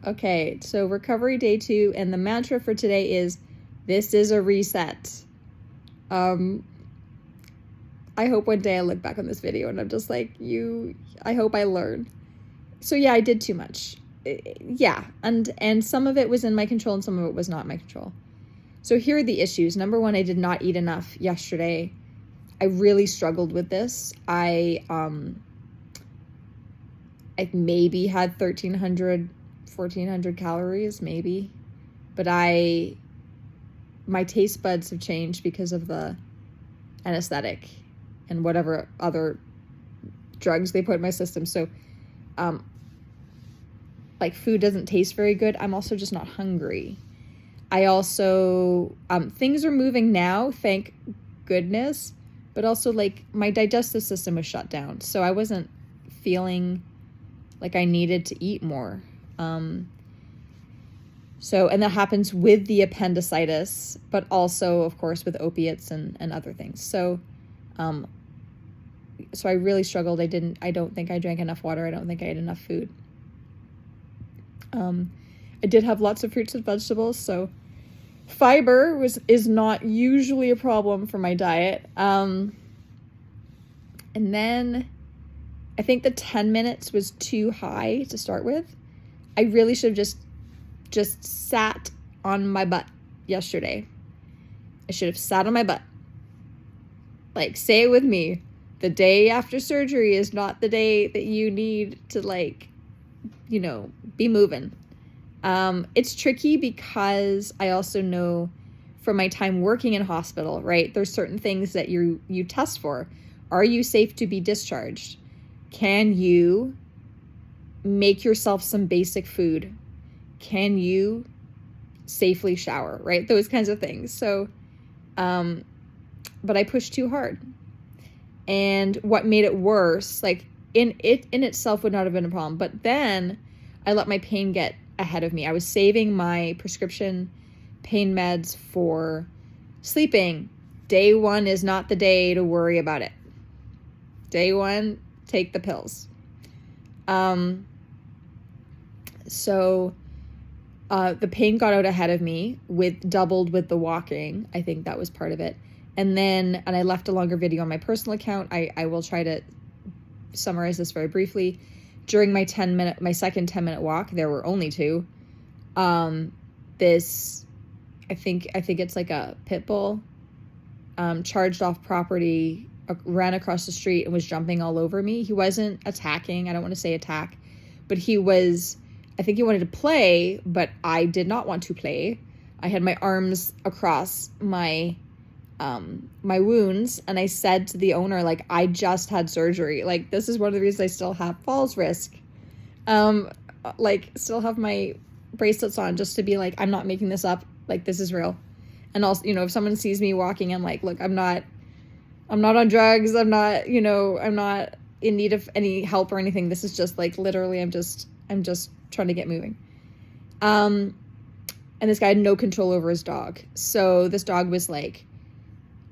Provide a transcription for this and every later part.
Okay, so recovery day 2, and the mantra for today is, this is a reset. I hope one day I look back on this video and I'm just like, I hope I learn. So yeah, I did too much. Yeah, and some of it was in my control and some of it was not in my control. So here are the issues. Number 1, I did not eat enough yesterday. I really struggled with this. I maybe had 1,400 calories, maybe. But my taste buds have changed because of the anesthetic and whatever other drugs they put in my system. So, like, food doesn't taste very good. I'm also just not hungry. I also, things are moving now, thank goodness, but also, like, my digestive system was shut down. So I wasn't feeling like I needed to eat more. And that happens with the appendicitis, but also, of course, with opiates and other things. So I really struggled. I don't think I drank enough water. I don't think I ate enough food. I did have lots of fruits and vegetables, so fiber is not usually a problem for my diet. And then I think the 10 minutes was too high to start with. I really should have just sat on my butt yesterday. I should have sat on my butt. Like, say it with me. The day after surgery is not the day that you need to, like, be moving. It's tricky because I also know from my time working in hospital, right? There's certain things that you test for. Are you safe to be discharged? Can you make yourself some basic food? Can you safely shower, right? Those kinds of things. So, but I pushed too hard. And what made it worse, like, in itself would not have been a problem, but then I let my pain get ahead of me. I was saving my prescription pain meds for sleeping. Day 1 is not the day to worry about it. Day 1, take the pills. So the pain got out ahead of me, doubled with the walking. I think that was part of it. And I left a longer video on my personal account. I will try to summarize this very briefly. During my second 10-minute walk, there were only 2. I think it's like a pit bull, charged off property, ran across the street and was jumping all over me. He wasn't attacking. I don't want to say attack, but I think he wanted to play, but I did not want to play. I had my arms across my wounds, and I said to the owner, like, I just had surgery. Like, this is one of the reasons I still have falls risk. Like, still have my bracelets on, just to be like, I'm not making this up. Like, this is real. And also, if someone sees me walking, I'm like, look, I'm not on drugs. I'm not in need of any help or anything. This is just, like, literally, I'm just trying to get moving. And this guy had no control over his dog. So this dog was, like,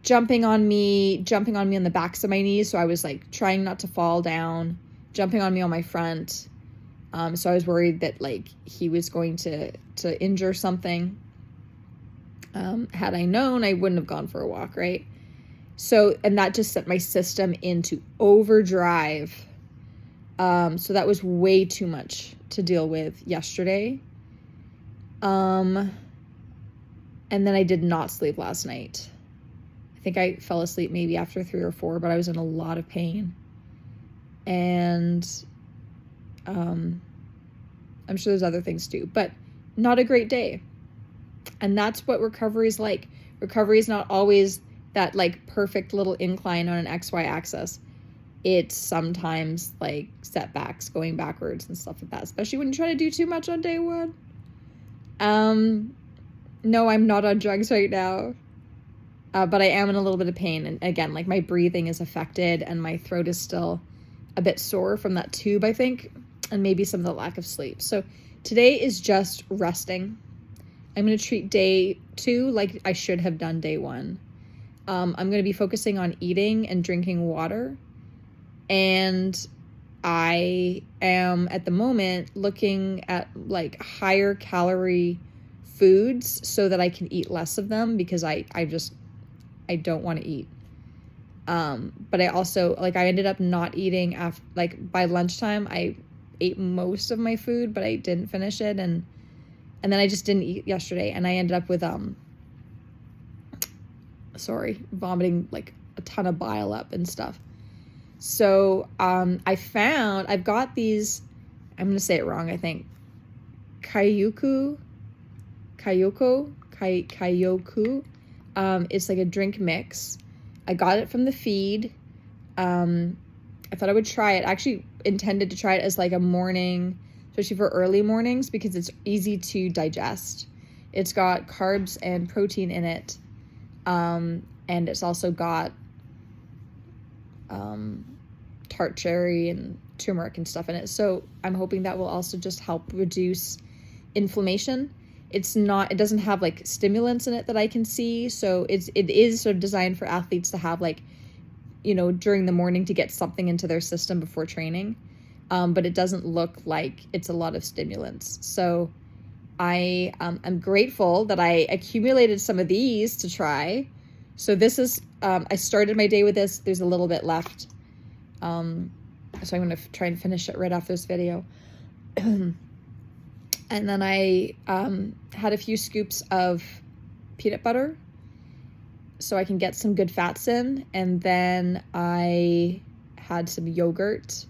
jumping on me on the backs of my knees. So I was, like, trying not to fall down, jumping on me on my front. So I was worried that, like, he was going to injure something. Had I known, I wouldn't have gone for a walk, right? So, and that just set my system into overdrive. So that was way too much to deal with yesterday. And then I did not sleep last night. I think I fell asleep maybe after 3 or 4, but I was in a lot of pain. And I'm sure there's other things too, but not a great day. And that's what recovery is like. Recovery is not always that, like, perfect little incline on an XY axis. It's sometimes, like, setbacks, going backwards and stuff like that, especially when you try to do too much on day 1. No, I'm not on drugs right now, but I am in a little bit of pain. And again, like, my breathing is affected and my throat is still a bit sore from that tube, I think, and maybe some of the lack of sleep. So today is just resting. I'm going to treat day 2 like I should have done day 1. I'm going to be focusing on eating and drinking water. And I am at the moment looking at like higher calorie foods so that I can eat less of them, because I don't want to eat. But I also, like, I ended up not eating after, like, by lunchtime. I ate most of my food, but I didn't finish it, and then I just didn't eat yesterday, and I ended up with vomiting like a ton of bile up and stuff. So I've got these, I'm gonna say it wrong, I think, Kyoku. It's like a drink mix. I got it from the feed. I thought I would try it. I actually intended to try it as like a morning, especially for early mornings, because it's easy to digest. It's got carbs and protein in it. And it's also got tart cherry and turmeric and stuff in it. So I'm hoping that will also just help reduce inflammation. It doesn't have like stimulants in it that I can see. So it is sort of designed for athletes to have, like, you know, during the morning to get something into their system before training. But it doesn't look like it's a lot of stimulants. So I'm grateful that I accumulated some of these to try. So this is, I started my day with this. There's a little bit left. So I'm going to try and finish it right after this video. And then I had a few scoops of peanut butter so I can get some good fats in. And then I had some yogurt,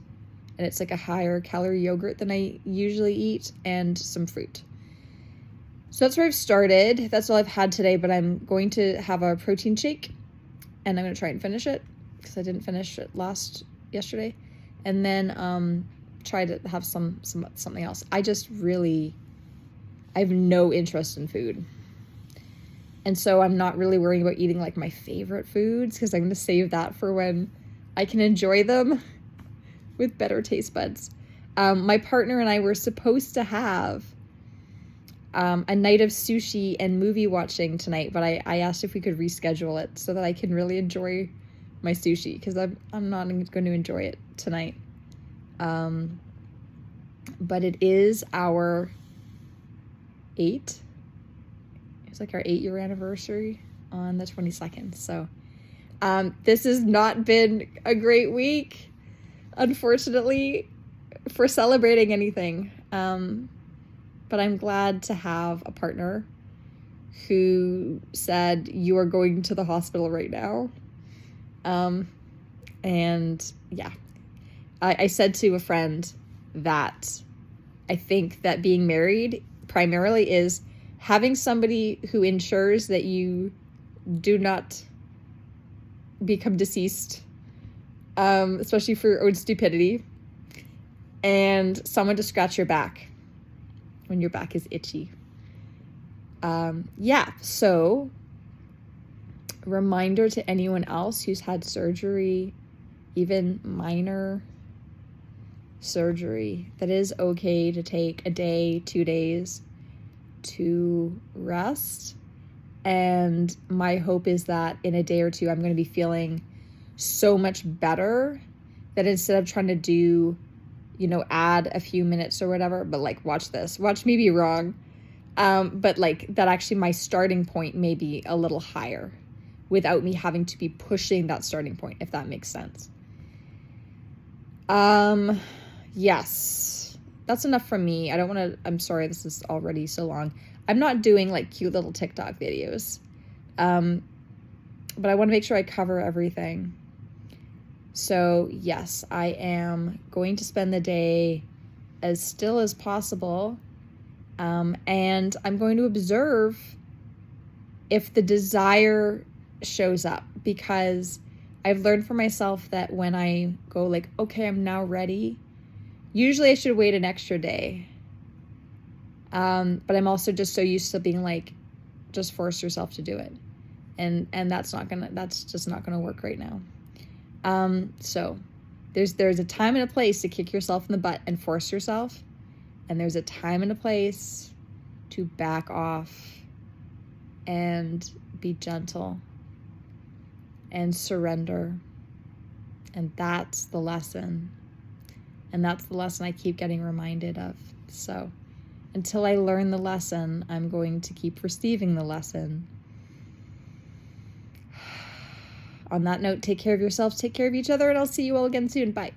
and it's like a higher calorie yogurt than I usually eat, and some fruit. So that's where I've started. That's all I've had today, but I'm going to have a protein shake, and I'm going to try and finish it because I didn't finish it yesterday. And then try to have something else. I have no interest in food. And so I'm not really worrying about eating like my favorite foods, because I'm going to save that for when I can enjoy them with better taste buds. My partner and I were supposed to have a night of sushi and movie watching tonight, but I asked if we could reschedule it so that I can really enjoy my sushi, because I'm not going to enjoy it tonight. But it is our 8 year anniversary on the 22nd. So this has not been a great week, unfortunately, for celebrating anything. But I'm glad to have a partner who said, you are going to the hospital right now. And yeah, I said to a friend that I think that being married primarily is having somebody who ensures that you do not become deceased, especially for your own stupidity, and someone to scratch your back when your back is itchy. So reminder to anyone else who's had surgery, even minor surgery, that is okay to take a day, 2 days to rest. And my hope is that in a day or two, I'm going to be feeling so much better that instead of trying to do, add a few minutes or whatever, but like, watch me be wrong. But like that actually my starting point may be a little higher without me having to be pushing that starting point, if that makes sense. Yes, that's enough from me. I'm sorry, this is already so long. I'm not doing like cute little TikTok videos. But I want to make sure I cover everything. So yes, I am going to spend the day as still as possible. And I'm going to observe if the desire shows up, because I've learned for myself that when I go like, okay, I'm now ready, usually I should wait an extra day. But I'm also just so used to being like, just force yourself to do it. And that's just not gonna work right now. So there's a time and a place to kick yourself in the butt and force yourself. And there's a time and a place to back off and be gentle and surrender. And that's the lesson And that's the lesson I keep getting reminded of. So until I learn the lesson, I'm going to keep receiving the lesson. On that note, take care of yourselves, take care of each other, and I'll see you all again soon. Bye.